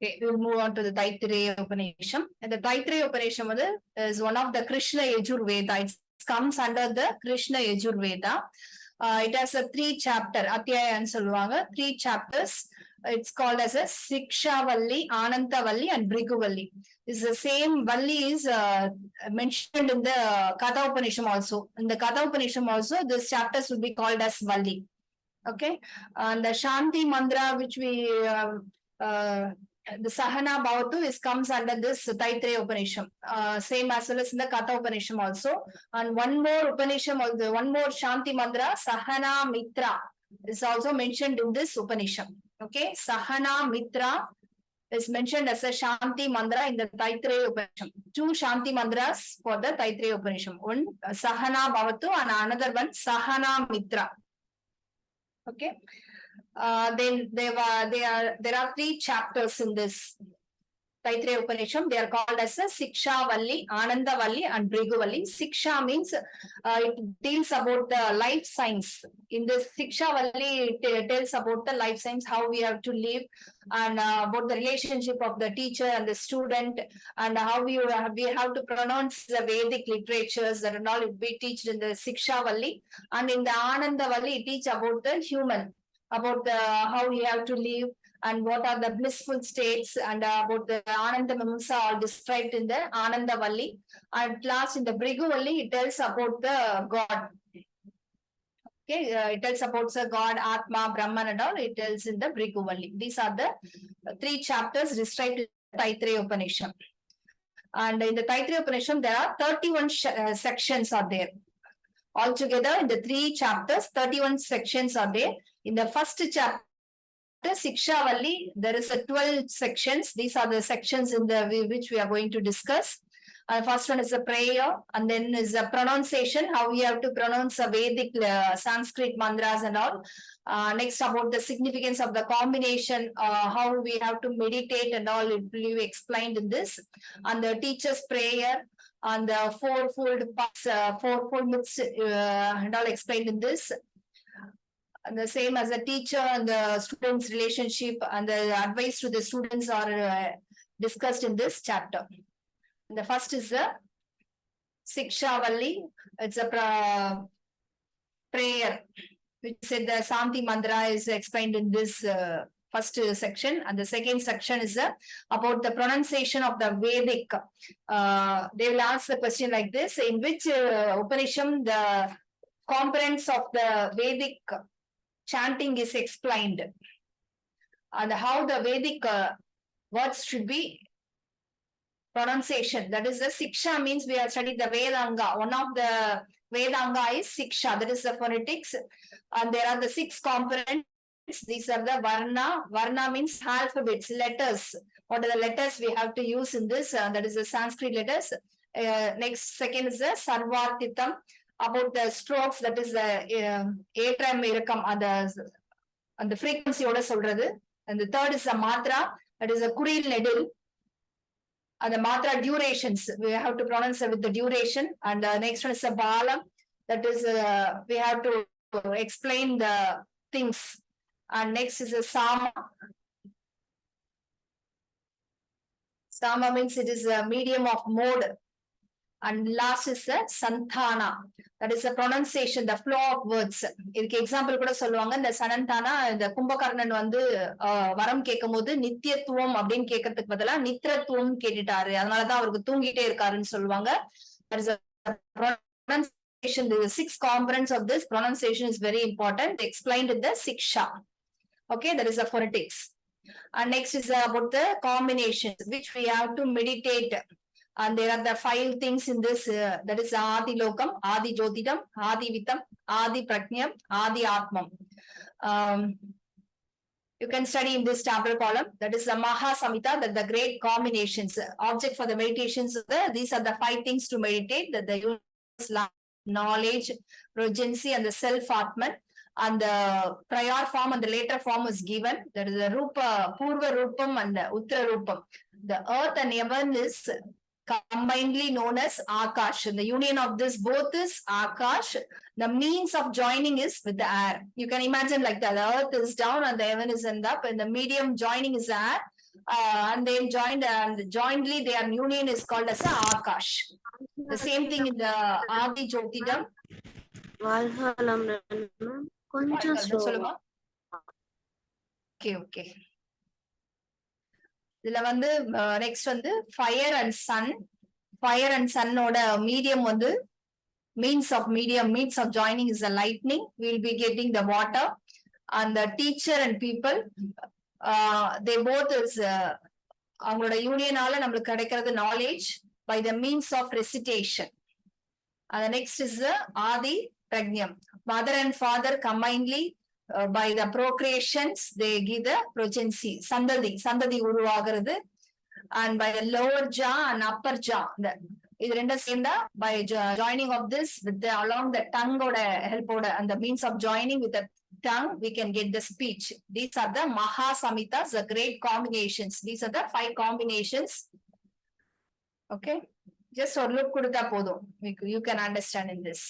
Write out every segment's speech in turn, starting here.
Okay, we'll move on to the Taittiriya Upanishad. And the Taittiriya Upanishad is one of the Krishna Yajurveda. It comes under the Krishna Yajurveda. It has a 3 chapter, Atyaya and Salvanga, 3 chapters. It's called as a Sikshavalli, Anantavalli, and Bhrigu It's the same Valli is mentioned in the Katha Upanishad also. In the Katha Upanishad also, these chapters will be called as Valli. Okay, and the Shanti Mantra, which we the Sahana Bhavatu comes under this Taittiriya Upanishad, same as well as in the Katha Upanishad also. And one more Upanishad, one more Shanti Mantra, Sahana Mitra, is also mentioned in this Upanishad. Okay, Sahana Mitra is mentioned as a Shanti Mantra in the Taittiriya Upanishad. 2 Shanti Mantras for the Taittiriya Upanishad. One Sahana Bhavatu and another one Sahana Mitra. Okay. Then there are 3 chapters in this Taittiriya Upanishad. They are called as a Sikshavalli, Anandavalli, and Bhrigu. Siksha means it deals about the life science. In this Sikshavalli, it tells about the life science, how we have to live, and about the relationship of the teacher and the student, and how we have to pronounce the Vedic literatures that and all will be taught in the Sikshavalli. And in the Anandavalli, it teaches about the human, about how we have to live, and what are the blissful states, and about the Ananda Mimamsa all described in the Ananda Valli. And last in the Bhrigu Valli, it tells about the God. Okay, it tells about the God, Atma, Brahman, and all. It tells in the Bhrigu Valli. These are the 3 chapters described in the Taittiriya Upanishad. And in the Taittiriya Upanishad, there are 31 sections are there. Altogether, in the 3 chapters, 31 sections are there. In the first chapter, Sikshavalli, there is a 12 sections. These are the sections in the which we are going to discuss. First one is a prayer, and then is a pronunciation, how we have to pronounce a Vedic Sanskrit mantras and all. Next, about the significance of the combination, how we have to meditate and all, it will be explained in this. And the teacher's prayer, and the fourfold myths and all explained in this. And the same as the teacher and the students' relationship and the advice to the students are discussed in this chapter. And the first is the Sikshavalli. It's a prayer, which said the Shanti Mantra is explained in this first section. And the second section is about the pronunciation of the Vedic. They will ask the question like this: in which Upanishad the components of the Vedic chanting is explained, and how the Vedic words should be pronunciation. That is the Siksha means we have studied the Vedanga. One of the Vedanga is Siksha, that is the phonetics. And there are the 6 components. These are the Varna. Varna means alphabets, letters. What are the letters we have to use in this? That is the Sanskrit letters. Next, second is the Sarvartitam, about the strokes, that is the Atram Irakam and the frequency oda solradhu. And the third is the Matra, that is a Kuril Nedil. And the Matra durations, we have to pronounce with the duration. And the next one is a Balam, that is we have to explain the things. And next is a Sama. Sama means it is a medium of mode. And last is the Santana, that is the pronunciation, the flow of words. இதுக்கு example கூட சொல்லுவாங்க, இந்த சனந்தானா இந்த கும்பகர்ணன் வந்து வரம் கேட்கும் போது நித்தியத்துவம் அப்படின்னு கேட்கறதுக்கு பதிலா நித்திரத்துவம் கேட்டுட்டாரு, அதனாலதான் அவருக்கு தூங்கிட்டே இருக்காருன்னு சொல்லுவாங்க. That is a pronunciation. The 6 components of this pronunciation is very important, explained in the Siksha. Okay, that is the phonetics. And next is about the combinations, which we have to meditate. And there are the 5 things in this, that is Adi Lokam, Adi Jyotidam, Adi Vitam, Adi Prajnam, Adi Atmam. You can study in this tabular column, that is the Maha Samhita, that the great combinations. Object for the meditations, these are the 5 things to meditate, that the universe, knowledge, urgency, and the self-atman. And the prior form and the later form is given. That is the Rupa, Purva Rupam and the Uttara Rupam. The earth and heaven is combinedly known as Akash. And the union of this both is Akash. The means of joining is with the air. You can imagine like that. The earth is down and the heaven is up, and the medium joining is air. and then jointly their union is called as a Akash. The same thing in the Adi Jyotidam. சொல்லுமா? Okay. இதுல வந்து next வந்து fire and sun. Fire and சன்னோட medium வந்து means of joining is the lightning. We will be getting the water, and the teacher and people, they both is அவங்களோட யூனியனால நம்மளுக்கு கிடைக்கிறது knowledge by the means of recitation. And the next is the Adi Prajnam. Mother and father combinedly by the procreations they give the progeny. Sandadi உருவாகிறது. And by the lower jaw and upper jaw, இது ரெண்டும் சேர்ந்தா by joining of this with the along the tongue ஓட help ஓட and the means of joining with the tongue we can get the speech. These are the Maha Samhitas, the great combinations. These are the 5 combinations. Okay, just ஒரு look கொடுத்தா போதும், you can understand in this.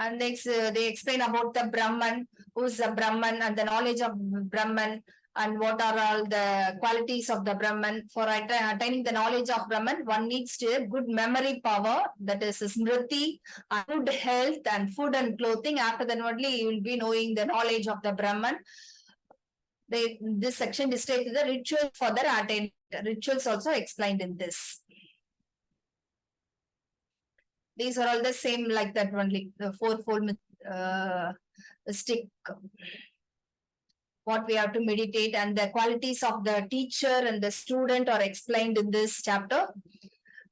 And next they explain about the Brahman, who is the Brahman, and the knowledge of Brahman, and what are all the qualities of the Brahman. For attaining the knowledge of Brahman, one needs to good memory power, that is smriti, good health, and food and clothing. After that only you will be knowing the knowledge of the Brahman. This section describes the rituals for the attainment. Rituals also explained in this. These are all the same like that only, the 4-fold stick, what we have to meditate, and the qualities of the teacher and the student are explained in this chapter.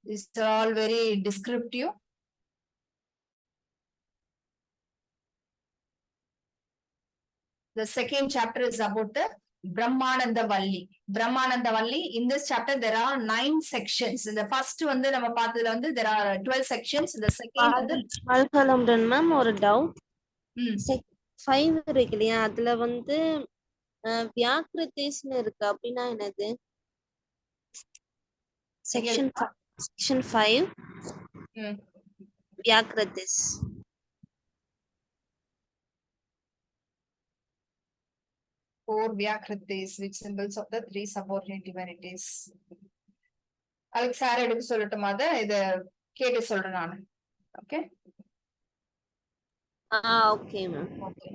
These are all very descriptive. The second chapter is about the Brahmananda Valli. Brahmananda Valli, in this chapter there are 9 sections. In the first one நம்ம பார்த்ததுல வந்து there are 12 sections. The second வந்து அல்கலம்டன் ma'am ஒரு doubt. 5 இருக்கு இல்லையா, அதுல வந்து வியாக்கிருதேஸ்னு இருக்கு, அப்படின்னா என்னது? Section 5 வியாக்கிருதேஸ். 4 Vyakritis, which symbols of the 3 subordinate divinities. Alex எடுக்க சொல்லட்டுமா? அத இத கேட்டு சொல்றேன் நான். Okay okay ma'am. ஓகே,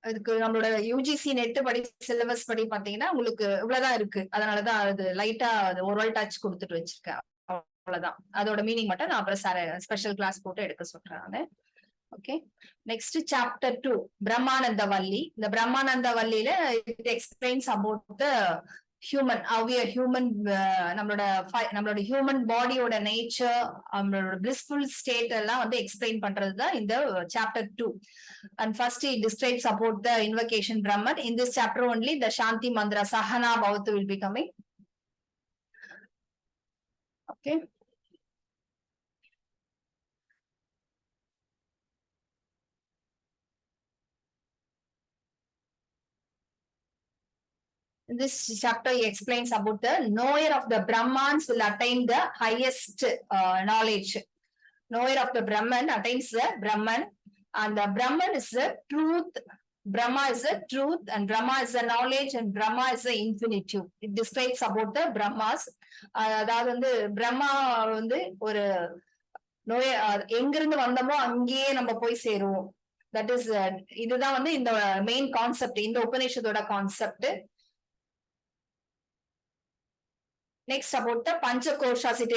அதுக்கு நம்மளோட யூஜிசி நெட் படி சிலபஸ் படி பாத்தீங்கன்னா உங்களுக்கு இவ்வளவுதான் இருக்கு. அதனாலதான் அது லைட்டா ஒரு வால் டச் கொடுத்துட்டு வச்சிருக்கேன், அவ்வளவுதான். அதோட மீனிங் மட்டும் நான் அப்புறம் ஸ்பெஷல் கிளாஸ் போட்டு எடுக்க சொல்றேன் நானு. Okay, next chapter 2, Brahmananda Valli. The Brahmananda Valli it explains about the human, how we are human, நம்மளோட human body ஓட nature, நம்மளோட blissful state எல்லாம் வந்து explain பண்றது தான் இந்த chapter 2. And first he describes about the invocation Brahman. In this chapter only the Shanti Mantra Sahana Bhavatu will be coming. Okay. In this chapter, he explains about the knower of the Brahmans will attain the highest knowledge. Knower of the Brahman attains the Brahman, and the Brahman is the truth. Brahma is the truth, and Brahma is the knowledge, and Brahma is the infinitude. It describes about the Brahmas. அதாவது வந்து பிரம்மா வந்து ஒரு எங்கிருந்து வந்தோமோ அங்கேயே நம்ம போய் சேருவோம். That is இதுதான் வந்து இந்த மெயின் கான்செப்ட், இந்த உபநிஷத்தோட concept. Next about the Panchakoshas, it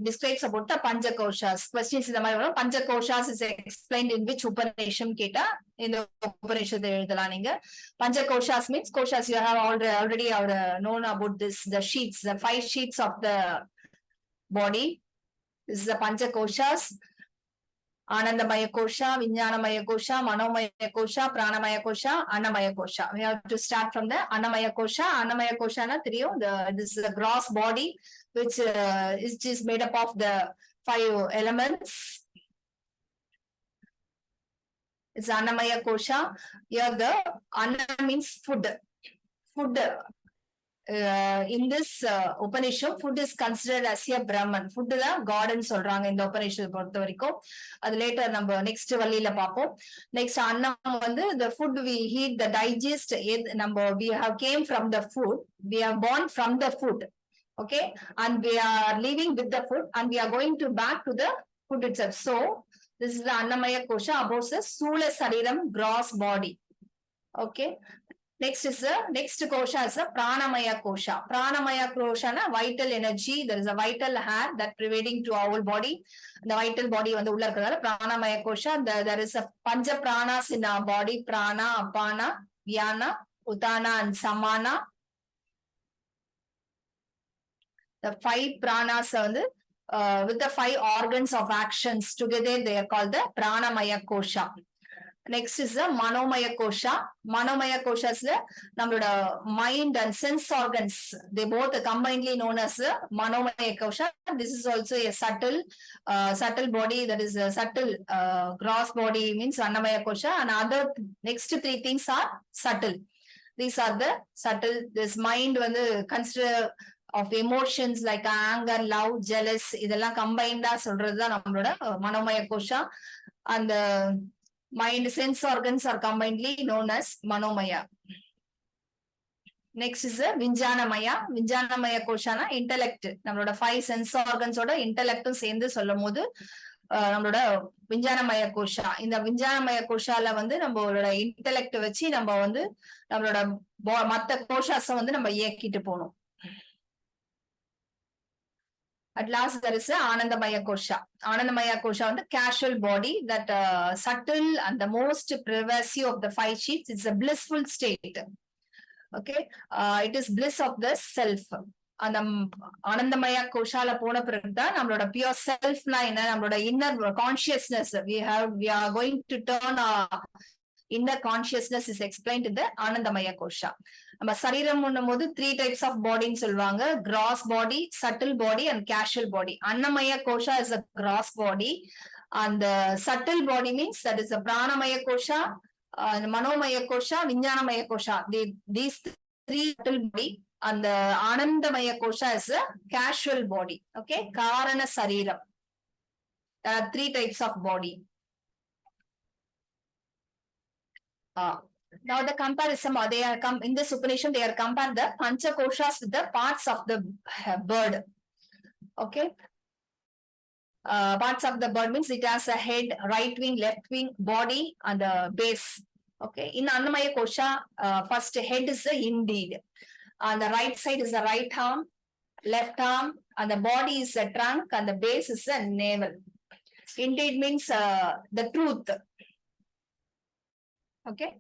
describes about the Panchakoshas. Questions in the மாதிரி வரும். Panchakoshas is explained in which Upanishad கேட்டா இந்த உபநிஷத்தை எழுதலாம் நீங்க. Panchakoshas means koshas, you have already known about this, the sheets, the 5 sheets of the body. This is the Panchakoshas. Anandamaya Kosha, Vijnanamaya Kosha, Manomaya Kosha, Pranamaya Kosha, Annamaya Kosha. We have to start from the Annamaya Kosha. Annamaya Kosha na 3. This is the gross body, which is made up of the 5 elements. It's Annamaya Kosha. Here the Anna means food. Food. in this Upanishad, food is considered as a Brahman. Food தான் காட்னு சொல்றாங்க இந்த உபநிஷத்தை பொறுத்த வரைக்கும். அது later நம்ம next வழியில பார்ப்போம். Next அன்னம் வந்து the food we eat, the digest, நம்ம we have came from the food, we are born from the food, okay, and we are living with the food and we are going to back to the food itself. So this is the Annamaya Kosha about the Sula Sariram, gross body. Okay. Next is the next kosha is the Pranamaya Kosha. Pranamaya Kosha na vital energy. There is a vital hair that pervading to our body. The vital body வந்து உள்ள இருக்கிறதால Pranamaya Kosha. There is a Panja Pranas in our body. Prana, Apana, Vyana, Utana and Samana. The 5 pranas வந்து with the 5 organs of actions together they are called the Pranamaya Kosha. Next is the Manomaya Kosha. Manomaya Kosha is the நம்மளோட mind and sense organs. They both are combinedly known as the Manomaya Kosha. This is also a subtle body, that is a subtle gross body means Annamaya Kosha, and other next 3 things are subtle. These are the subtle. This mind வந்து consider of emotions like anger, love, jealous, இதெல்லாம் combined சொல்றதுதான் நம்மளோட Manomaya Kosha. And the mind sense organs are combinedly known as Manomaya. Next is the Vinjanamaya. Vinjanamaya Koshana intellect. நம்மளோட 5 sense organs ஓட intellect சேர்ந்து சொல்லும் போது நம்மளோட Vinjanamaya Kosha. இந்த Vinjanamaya Koshaல வந்து நம்மளோட intellect வச்சு நம்ம வந்து நம்மளோட மத்த கோஷாஸ வந்து நம்ம இயக்கிட்டு போணும். At last there is a Anandamaya Kosha. Anandamaya Kosha on the casual body, that subtle and the most pervasive of the 5 sheets. It's a blissful state. Okay, it is bliss of the self. அந்த Anandamaya Koshala போன பிறகுதான் நம்மளோட pure self னா என்ன, நம்மளோட inner consciousness we are going to turn our inner consciousness is explained in the Anandamaya Kosha. நம்ம சரீரம் போது 3 types of body ன்னு சொல்லுவாங்க. gross body, subtle body and casual body. Annamaya Kosha is a gross body, and the subtle body means that is a Pranamaya Kosha, Manomaya Kosha, Vinjanamaya Kosha. These 3 subtle body, and the Anandamaya Kosha is a casual body. Okay, Karana Sariram. There are 3 types of body. Now the comparison, they are in this Upanishad, they are compared the Pancha Koshas with the parts of the bird. Okay. Parts of the bird means it has a head, right wing, left wing, body, and the base. Okay. In Annamaya Kosha, first head is the indeed. On the right side is the right arm, left arm, and the body is the trunk, and the base is the navel. Indeed means the truth. Okay.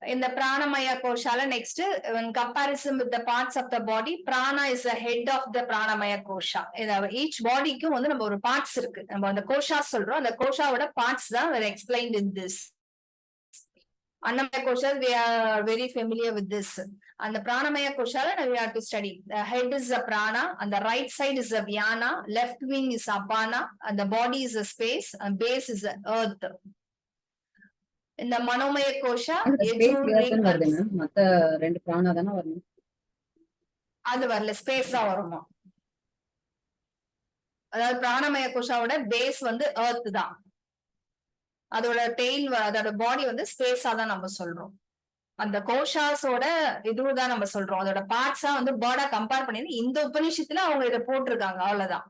In the Pranamaya Koshala, next, in comparison with the parts of the body, Prana is the head of the Pranamaya Kosha. Each body ku வந்து நம்ம ஒரு parts இருக்கு. நம்ம அந்த கோஷா சொல்றோம். அந்த கோஷாவோட parts தான் were explained in this. Annamaya Kosha, we are very familiar with this. And the Pranamaya Koshala, we have to study. The head is the Prana, and the right side is the Vyana, left wing is Apana, and the body is the space, and base is the earth. இந்த மனோமய கோஷா மத்த 2 பிராணா தான வரணும், அது வரல, space தான் வருமா. அதாவது பிராணமய கோஷாவோட பேஸ் வந்து எர்த் தான், அதோட டெயில் அதோட பாடி வந்து ஸ்பேஸா தான் நம்ம சொல்றோம். அந்த கோஷாஸோட இதுதான் நம்ம சொல்றோம். அதோட பார்ட்ஸா வந்து பேர்டா கம்பேர் பண்ணி இந்த உபநிஷத்துல அவங்க இதை போட்டிருக்காங்க, அவ்வளவுதான்.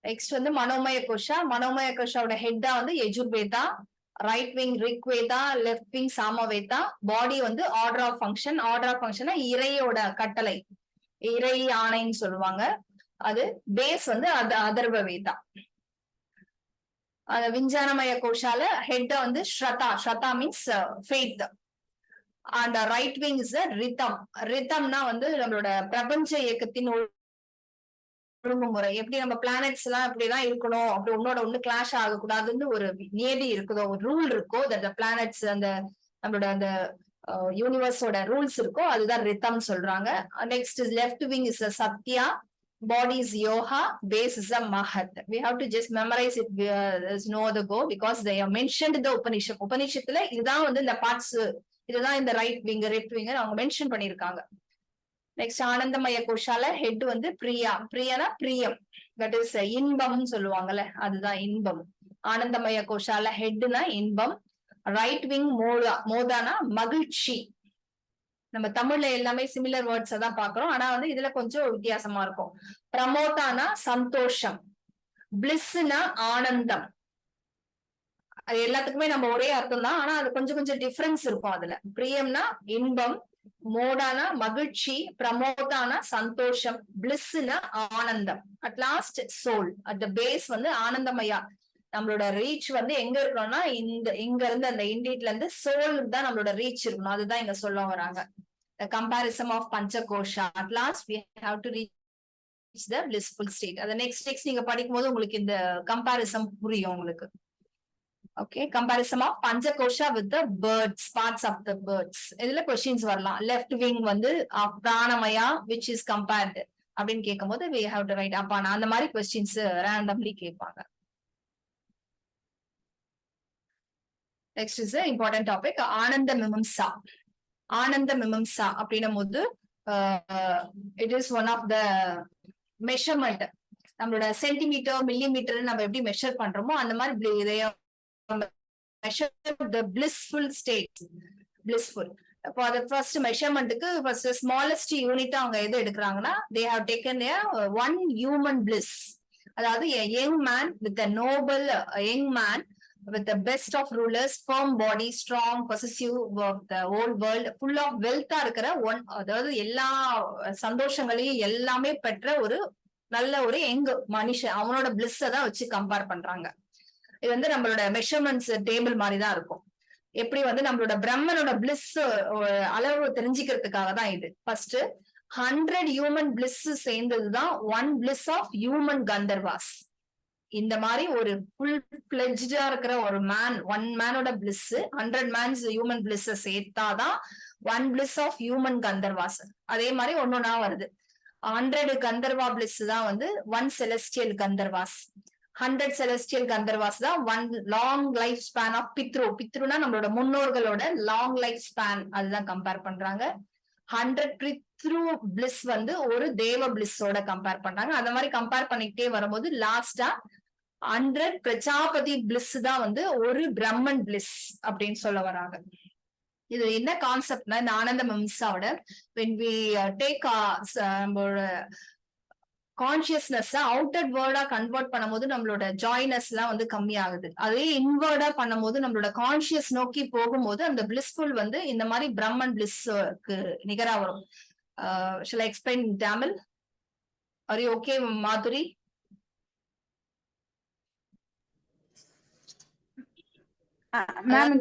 நெக்ஸ்ட் வந்து மனோமய கோஷா. மனோமய கோஷாவோட ஹெட்டா வந்து Yajurveda, right wing Rigveda, left wing Samaveda. Body வந்து order of function. Order of function இறையோட கட்டளை, இறை ஆணைன்னு சொல்லுவாங்க. அது பேஸ் வந்து அதர்வ வேதா. அந்த விஞ்ஞானமய கோஷால ஹெட் வந்து ஸ்ரதா. Shraddha means faith. அந்த ரைட் விங் இஸ் ரிதம். ரிதம்னா வந்து நம்மளோட பிரபஞ்ச இயக்கத்தின் ஒழுங்குமுறை. எப்படி நம்ம பிளானட்ஸ் எல்லாம் இப்படிதான் இருக்கணும், அப்படி ஒன்னோட ஒண்ணு கிளாஷ் ஆகக்கூடாதுன்னு ஒரு நியதி இருக்குதோ, ஒரு ரூல் இருக்கோ, அந்த பிளானட்ஸ் அந்த நம்மளோட அந்த யூனிவர்ஸோட ரூல்ஸ் இருக்கோ, அதுதான் ரிதம் சொல்றாங்க. Next left wing is Sathya, body is yoga, base is a mahat. We have to just memorize it. There's no other go, because they are mentioned in the Upanishad. Upanishadல இதுதான் வந்து இந்த பார்ட்ஸ் இதுதான் இந்த right wing left wing அவங்க mention பண்ணிருக்காங்க. Next ஆனந்தமய கோஷால ஹெட் வந்து பிரியா. பிரியானா பிரியம், தட் இஸ் இன்பம்னு சொல்லுவாங்கல்ல, அதுதான் இன்பம். ஆனந்தமய கோஷால ஹெட்னா இன்பம். ரைட் விங் மோதானா மகிழ்ச்சி. நம்ம தமிழ்ல எல்லாமே சிமிலர் வேர்ட்ஸ் தான் பாக்குறோம், ஆனா வந்து இதுல கொஞ்சம் வித்தியாசமா இருக்கும். பிரமோதானா சந்தோஷம். பிளிஸ்னா ஆனந்தம். அது எல்லாத்துக்குமே நம்ம ஒரே அர்த்தம் தான், ஆனா அது கொஞ்சம் கொஞ்சம் டிஃபரன்ஸ் இருக்கும் அதுல. பிரியம்னா இன்பம், மோடானா மகிழ்ச்சி, பிரமோதானா சந்தோஷம், பிளிஸ்னா ஆனந்தம். At last soul. At the base வந்து ஆனந்தமயா. நம்மளோட ரீச் வந்து எங்க இருக்கணும்னா இங்க இருந்து அந்த இண்டீட்ல இருந்து சோலுக்கு தான் நம்மளோட ரீச் இருக்கணும். அதுதான் இங்க சொல்ல வராங்க. The comparison of Panchakosha. At last we have to reach the blissful state. அது next நீங்க படிக்கும் போது உங்களுக்கு இந்த கம்பாரிசன் புரியும் உங்களுக்கு. Okay, comparison of Panchakosha with the birds, parts of the birds. இதுல கொஸ்டின்ஸ் வரலாம். லெஃப்ட் விங் வந்து பிராணமயா விச் இஸ் கம்பேர்டு அப்படின்னு கேட்கும் போது we have to write அப்பானா. அந்த மாதிரி கொஸ்டின்ஸ் ரேண்டம்லி கேட்பாங்க. Next is important topic Ananda Mimamsa. Ananda Mimamsa அப்படின்னும் போது it is one of the measurement. நம்மளோட சென்டிமீட்டர் மில்லிமீட்டர் நம்ம எப்படி மெஷர் பண்றோமோ அந்த மாதிரி measure the blissful state. blissful. அப்போ அது ஃபர்ஸ்ட் மெஷர்மெண்ட்டுக்கு ஃபர்ஸ்ட் ஸ்மாலஸ்ட் யூனிட் அவங்க எது எடுக்கிறாங்கன்னா, they have taken a one human bliss. அதாவது a young man with a noble young man with the best of rulers, firm body, strong, possessive of the whole world, full of wealth இருக்கிற one, அதாவது எல்லா சந்தோஷங்களையும் எல்லாமே பெற்ற ஒரு நல்ல ஒரு young மனுஷன், அவனோட பிளிஸ்ஸை தான் வச்சு கம்பேர் பண்றாங்க. இது வந்து நம்மளோட மெஷர்மெண்ட்ஸ் டேபிள் மாதிரி தான் இருக்கும். எப்படி வந்து நம்மளோட பிரம்மனோட பிளிஸ் அளவு தெரிஞ்சுக்கிறதுக்காக தான் இது. ஃபர்ஸ்ட் 100 ஹியூமன் பிளிஸ் சேர்ந்ததுதான் one bliss of human Gandharvas. இந்த மாதிரி ஒரு ஃபுல் பிளெஜ்டா இருக்கிற ஒரு ஒன் மேனோட பிளிஸ் 100 மேன்ஸ் ஹியூமன் பிளிஸ் சேர்த்தாதான் one bliss of human Gandharvas. அதே மாதிரி ஒன்னொன்னா வருது. 100 கந்தர்வா பிளிஸ் தான் வந்து one celestial Gandharvas. 100 celestial Gandharvas தான் one long life span of Pitru. பித்ருனா நம்மளோட முன்னோர்களோட லாங் லைஃப் ஸ்பேன், அதுதான் கம்பேர் பண்றாங்க. 100 பித்ரு பிளிஸ் வந்து ஒரு தேவ பிளிஸோட கம்பேர் பண்றாங்க. அந்த மாதிரி கம்பேர் பண்ணிக்கிட்டே வரும்போது லாஸ்டா 100 பிரஜாபதி பிளிஸ் தான் வந்து ஒரு பிரம்மன் பிளிஸ் அப்படின்னு சொல்ல வராங்க. இது என்ன கான்செப்ட்னா, இந்த ஆனந்த மிம்சாவோட when we take நம்மளோட கான்சியஸ்னஸ் அவுட்டர் வேர்டா கன்வெர்ட் பண்ணும்போது நம்மளோட ஜாய்னஸ் எல்லாம் வந்து கம்மி ஆகுது. அதே இன்வர்டா பண்ணும்போது நம்மளோட கான்சியஸ் நோக்கி போகும்போது அந்த பிளிஸ்ஃபுல் வந்து இந்த மாதிரி பிரம்மன் பிளிஸ்க்கு நிகரா வரும். shall I explain in Tamil? Are you okay, Madhuri? Ma'am,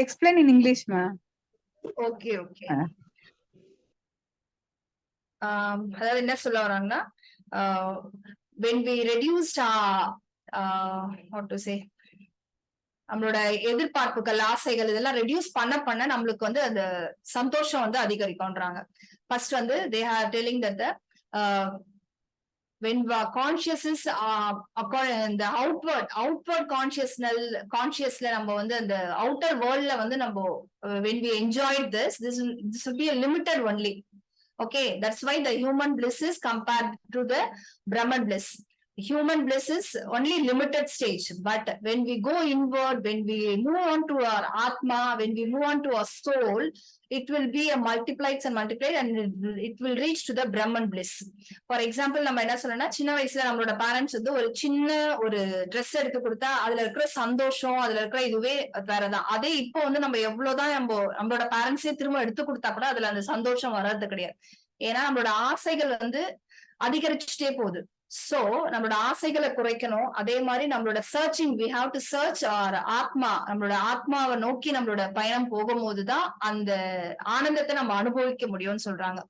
explain in English, ma'am. Okay. அதாவது என்ன சொல்ல வராங்கன்னா, when we reduced what to say, நம்மளோட எதிர்பார்ப்புகள் ஆசைகள் இதெல்லாம் ரெடியூஸ் பண்ண நம்மளுக்கு வந்து அந்த சந்தோஷம் வந்து அதிகரிக்கும்ன்றாங்க. ஃபர்ஸ்ட் வந்து they are telling that the when conscious is the outward consciously நம்ம வந்து அந்த அவுட்டர் வேர்ல்ட்ல வந்து நம்ம when we enjoyed this will be a limited only. Okay, that's why the human bliss is compared to the Brahman bliss. Human bliss is only limited stage, but when we go inward, when we move on to our Atma, when we move on to our soul, it will be a multiplied and it will reach to the Brahman bliss. For example, நம்ம என்ன சொல்லணும்னா, சின்ன வயசுல நம்மளோட parents வந்து ஒரு சின்ன ஒரு ட்ரெஸ் எடுத்து கொடுத்தா அதுல இருக்கிற சந்தோஷம், அதுல இருக்கிற இதுவே வேறதான். அதே இப்போ வந்து நம்ம எவ்வளவுதான் நம்மளோட பேரண்ட்ஸே திரும்ப எடுத்து கொடுத்தா கூட அதுல அந்த சந்தோஷம் வர்றது கிடையாது. ஏன்னா நம்மளோட ஆசைகள் வந்து அதிகரிச்சுட்டே போகுது. சோ நம்மளோட ஆசைகளை குறைக்கணும். அதே மாதிரி நம்மளோட searching, we have to search our ஆத்மா. நம்மளோட ஆத்மாவை நோக்கி நம்மளோட பயணம் போகும்போதுதான் அந்த ஆனந்தத்தை நம்ம அனுபவிக்க முடியும்னு சொல்றாங்க.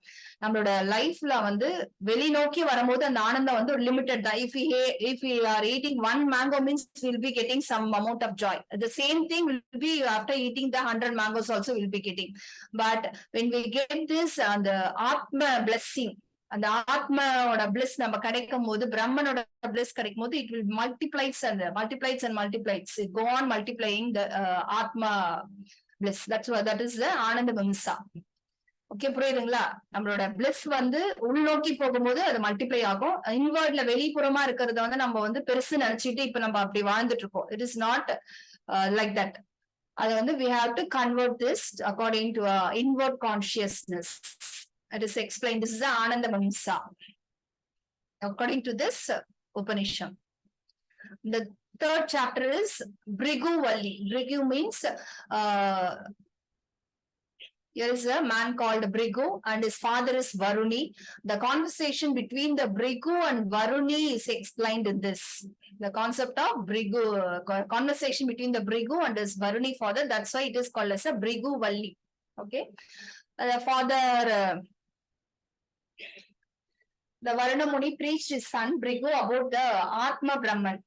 நம்மளோட லைஃப்ல வந்து வெளிநோக்கி வரும்போது அந்த ஆனந்தம் வந்து ஒரு லிமிட்டட் தான். if we are eating one mango means we'll be getting some amount of joy. The same thing will be after eating the 100 mangoes also we'll be getting. But when we get this அந்த ஆத்ம blessing, அந்த ஆத்மாவோட bliss நம்ம கிடைக்கும் போது, பிரம்மனோட bliss கிடைக்கும் போது it will multiplies and multiplies, it go on multiplying the ஆத்மா bliss. That is the Ananda Mimsa. Okay, புரியுதுங்களா? நம்மளோட பிளஸ் வந்து உள்நோக்கி போகும்போது அது மல்டிப்ளை ஆகும். இன்வர்ட்ல வெளிப்புறமா இருக்கிறத வந்து நம்ம வந்து பெருசு நினைச்சிட்டு இப்ப நம்ம அப்படி வாழ்ந்துட்டு இருக்கோம். It is not like that. அது வந்து we have to convert this according to inward consciousness. It is explained. This is the Ananda Mimsa according to this Upanishad. The third chapter is Bhrigu Valli. Bhrigu means here is a man called Bhrigu and his father is Varuni. The conversation between the Bhrigu and Varuni is explained in this. The concept of Bhrigu, conversation between the Bhrigu and his Varuni father, that's why it is called as a Bhrigu Valli. Okay. The father, the Varuna Muni preached his son Bhrigu about the Atma Brahman.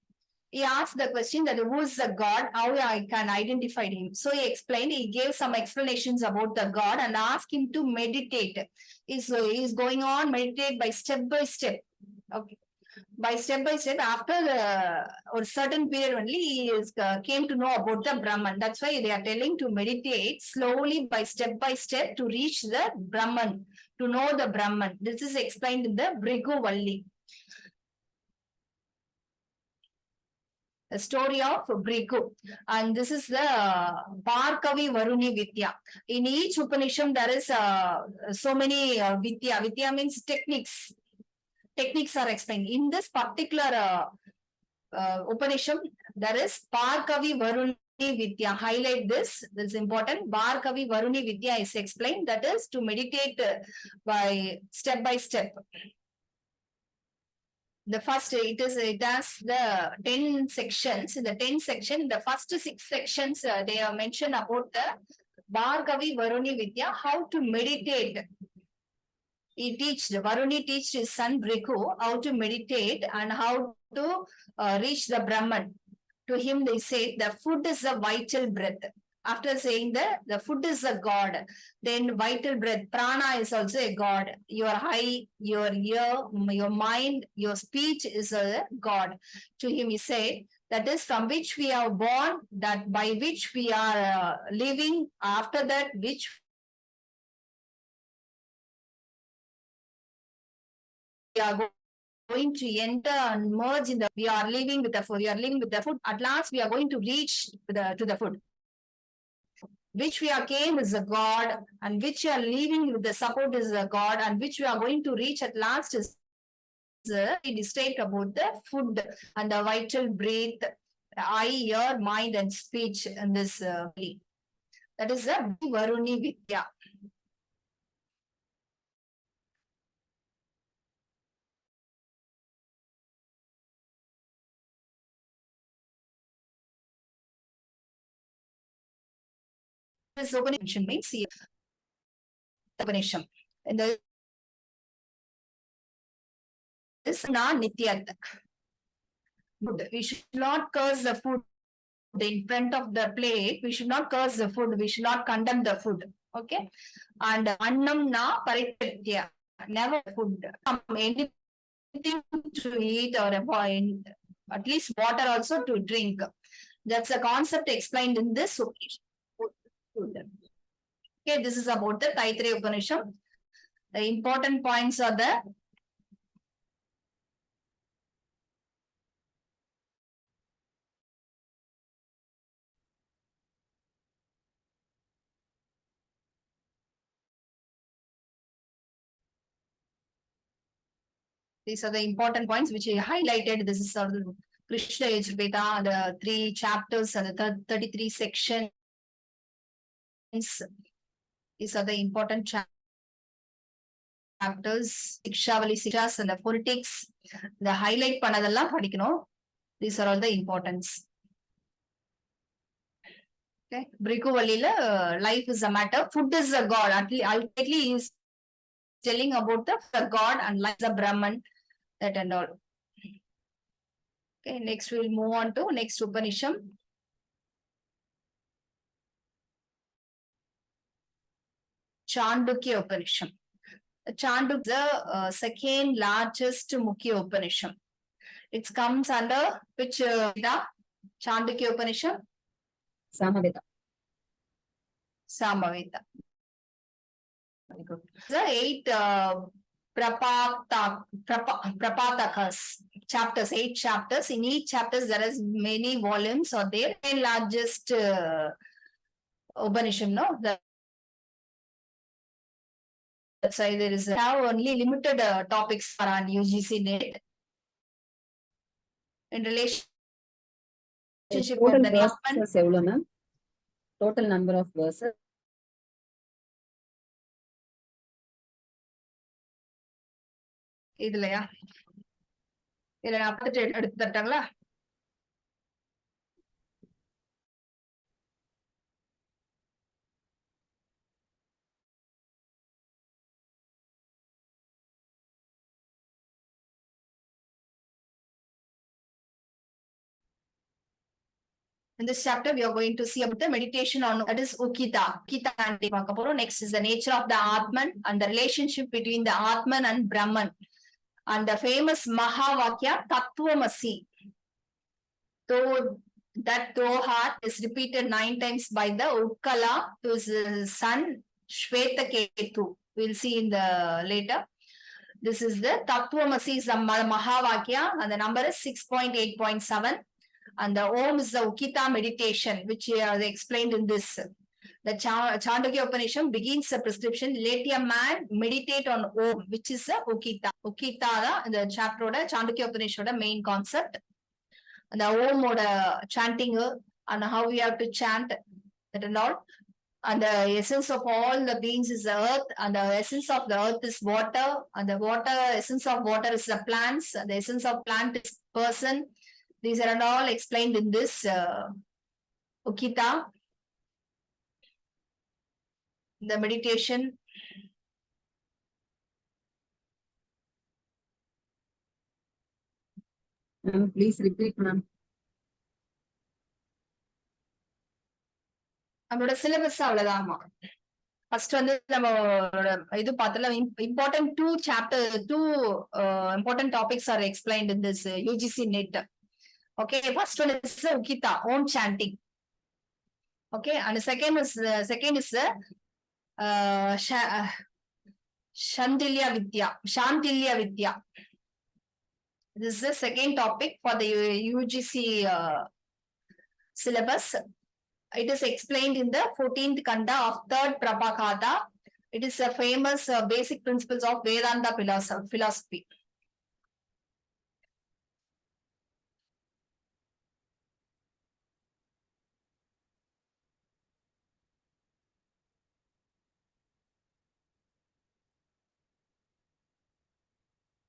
He asked the question that who is the God, how I can identify him. So he explained, he gave some explanations about the God and asked him to meditate. He's going on meditate by step. Okay. By step, after a certain period only, he came to know about the Brahman. That's why they are telling to meditate slowly by step to reach the Brahman, to know the Brahman. This is explained in the Bhrigu Valli. The story of Bhrigu, and this is the Bharkavi Varuni Vidya. In each Upanishad there is so many Vidya. Vidya means techniques. Techniques are explained. In this particular Upanishad, there is Bharkavi Varuni Vidya. Highlight this. This is important. Bharkavi Varuni Vidya is explained. That is to meditate by step. The first, it has the 10 sections. In the 10 section, the first 6 sections, they have mentioned about the Bharkavi Varuni Vidya, how to meditate. Varuni teached his son Bhrigu how to meditate and how to reach the Brahman. To him they say the food is a vital breath. After saying that the food is a God, then vital breath, prana is also a God. Your eye, your ear, your mind, your speech is a God. To him he said, that is from which we are born, that by which we are living, after that which we are going to enter and merge in the, we are living with the food, at last we are going to reach to the food. Which we are came is a God, and which we are leaving with the support is a God, and which we are going to reach at last is it is stated about the food and the vital breath, the eye, ear, mind, and speech in this that is the Varuni Vidya. This Upanishad means Upanishad. And this is not Nityat. We should not curse the food in front of the plate. We should not curse the food. We should not condemn the food. Okay. And Annam na Paritya. Never food. Anything to eat or at least water also to drink. That's a concept explained in this Upanishad. Okay, this is about the Taittiriya Upanishad. The important points are the these are the important points which I highlighted. This is the Krishna Yajurveda, the 3 chapters and the 33 sections. These are the important chapters. Shikshavali, Sikshas and the politics. The highlight panadalla padikano. These are all the importance. Okay. Bhrigu Vallila, life is a matter. Food is a God. Ultimately, he is telling about the God and life is a Brahman. That and all. Okay, next we'll move on to next Upanishad. Chandogya Upanishad. Chandogya is the second largest Mukhya Upanishad. It comes under which Veda? Chandogya Upanishad? Samaveda. Samaveda. Very good. The 8 Prapatakas chapters, 8 chapters. In each chapters there is many volumes are there. And largest Upanishad, no? That's why there is have only limited topics for on UGC NET. In relationship Total of the Atman, verses எவ்வளவு ma'am? Total number of verses. இதுலயா இதுல நான் பார்த்துட்டு எடுத்து தட்டாங்களா? In this chapter, we are going to see about the meditation on that is Ukita. Next is the nature of the Atman and the relationship between the Atman and Brahman. And the famous Mahavakya Tattvamasi. So that Doha is repeated 9 times by the Utkala to his son Shvetaketu. We'll see in the later. This is the Tattvamasi is the Mahavakya and the number is 6.8.7. And the Om is the Ukita meditation, which they explained in this. The Chandogya Upanishad begins the prescription, let a man meditate on Om, which is the Ukita. Ukita, the chapter, Chandogya Upanishad main concept. And the Om chanting and how we have to chant that and all. And the essence of all the beings is the earth, and the essence of the earth is water, and the essence of water is the plants, and the essence of plant is person. These are all explained in this Ukita. The meditation. Please repeat, ma'am. நம்மளோட syllabus அவ்வளவுதான்மா. First வந்து நம்ம இது பார்த்தல important 2 important topics are explained in this UGC NET. Okay, first one is Ukita, Om chanting. Okay, and the second is Shantilya Vidya. This is the second topic for the UGC syllabus. It is explained in the 14th Kanda of 3rd Prabhakata. It is a famous basic principles of Vedanta philosophy.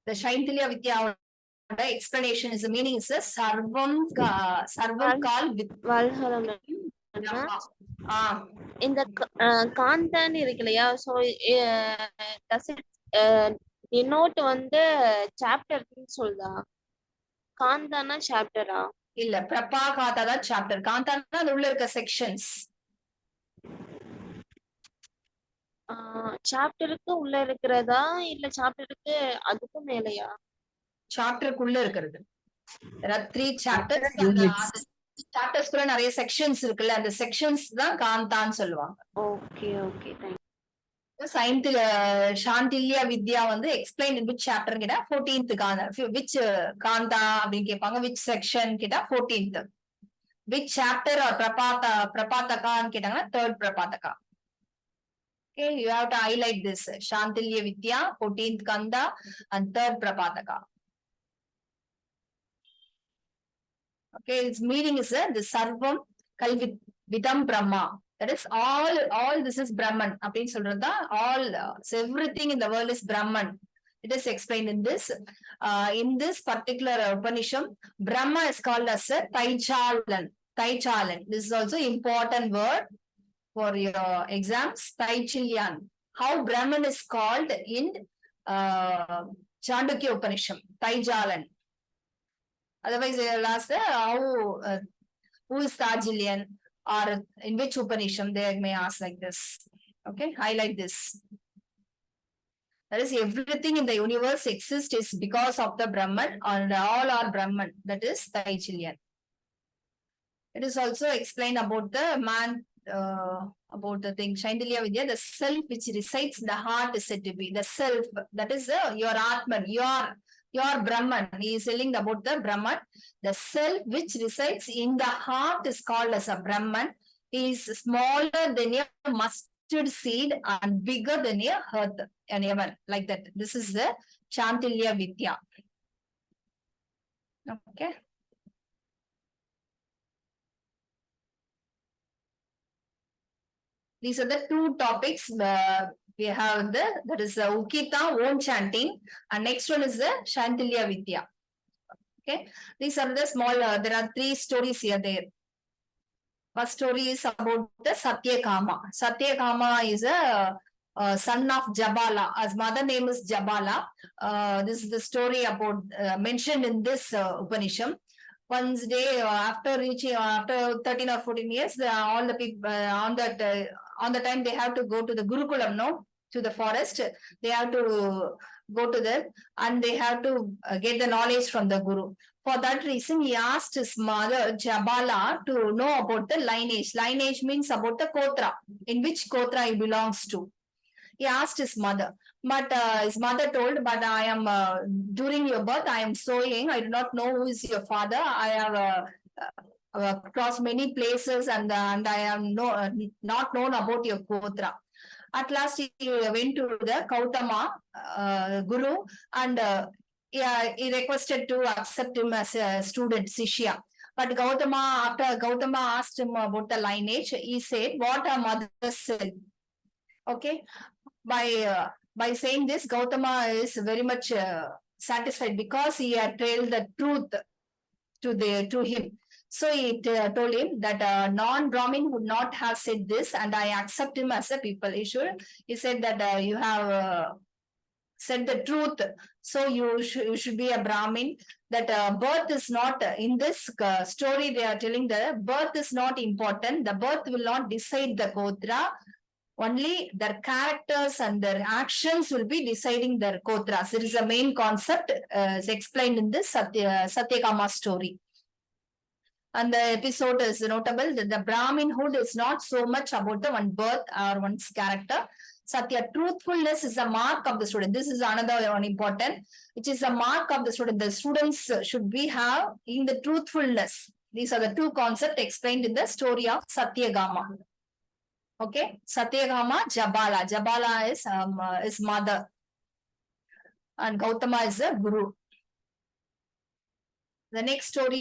The Shantilya Vidya explanation is the meaning is a Sarvam Kal இந்த காந்தான் இருக்கு இல்லையா, so note வந்து chapter சொல்லுதா? காந்தானா சாப்டரா? இல்ல, பிரபாகாதா தான் chapter. காந்தானா அது உள்ள இருக்க செக்ஷன்ஸ். சாப்டருக்கு உள்ள இருக்கிறதா இல்ல சாப்டருக்கு அதுக்கும் மேலையா? சாப்டருக்குள்ள இருக்கிறது. there are 3 chapters. சாப்டர்ஸ்க்குள்ள நிறைய செக்ஷன்ஸ் இருக்குல்ல, அந்த செக்ஷன்ஸ் தான் காந்தான்னு சொல்லுவாங்க. Okay okay, thank you. Shandilya Vidya வந்து எக்ஸ்பிளைன் இன் விச் சாப்டர் கிட்ட 14th காந்தா, விச் காந்தா அப்படின்னு கேட்பாங்க. விச் செக்ஷன் கிட்ட 14th. விச் சாப்டர் ஆர் பிரபாதகான்னு கேட்டாங்கன்னா 3rd பிரபாதகா. Okay, you have to highlight this. Shantilya Vidya, 14th Kanda, and 3rd Prapataka. Okay, its meaning is the Sarvam Kalvidam Brahma. That is all this is Brahman. அப்படின்னு சொல்றதா all, so everything in the world is Brahman. It is explained in this. In this particular Upanishad, Brahma is called as a Taichalan. This is also important word for your exams. Taichilyan. How Brahman is called in Chandogya Upanishad. Taijalan. Otherwise, last who is Tajilyan, or in which Upanishad they may ask like this. Okay, highlight this. That is, everything in the universe exists is because of the Brahman, and all are Brahman. That is Taichilyan. It is also explained about the man about the thing. Shaindilya Vidya, the self which resides in the heart is said to be the self. That is your Atman, your Brahman. He is telling about the Brahman. The self which resides in the heart is called as a Brahman. He is smaller than a mustard seed and bigger than a earth and heaven. Like that. This is the Chandilya Vidya. Okay. These are the two topics we have that is Ukita, own chanting, and next one is the Shantilya Vidya. Okay, these are the small, there are 3 stories here there. First story is about the Satyakama. Satyakama is a son of Jabala. His mother name is Jabala. This is the story about mentioned in this Upanishad. One day after reaching after 13 or 14 years, all the people on the time they have to go to the Gurukulam, no, to the forest. They have to go to them and they have to get the knowledge from the Guru. For that reason, he asked his mother Jabala to know about the lineage. Lineage means about the Kotra, in which Kotra he belongs to. He asked his mother, but his mother told, but I am, during your birth, I am so young, I do not know who is your father. I have crossed many places and I am not known about your Kotra. At last, he went to the Gautama Guru and he requested to accept him as a student, Sishya. But after Gautama asked him about the lineage, he said, what our mother said. Okay. By saying this, Gautama is very much satisfied because he had told the truth to him. So he told him that non-Brahmin would not have said this, and I accept him as a people. He said that you have said the truth, so you should be a Brahmin. That birth is not in this story. They are telling the birth is not important. The birth will not decide the Gotra. Only their characters and their actions will be deciding their Kotras. It is a main concept is explained in this Satyakama story. And the episode is notable that the Brahminhood is not so much about the one birth or one's character. Satya, truthfulness is a mark of the student. This is another one important, which is a mark of the student. The students should have in the truthfulness. These are the two concepts explained in the story of Satyakama. Okay, Satyakama, Jabala. Jabala is mother, and Gautama is the Guru. The next story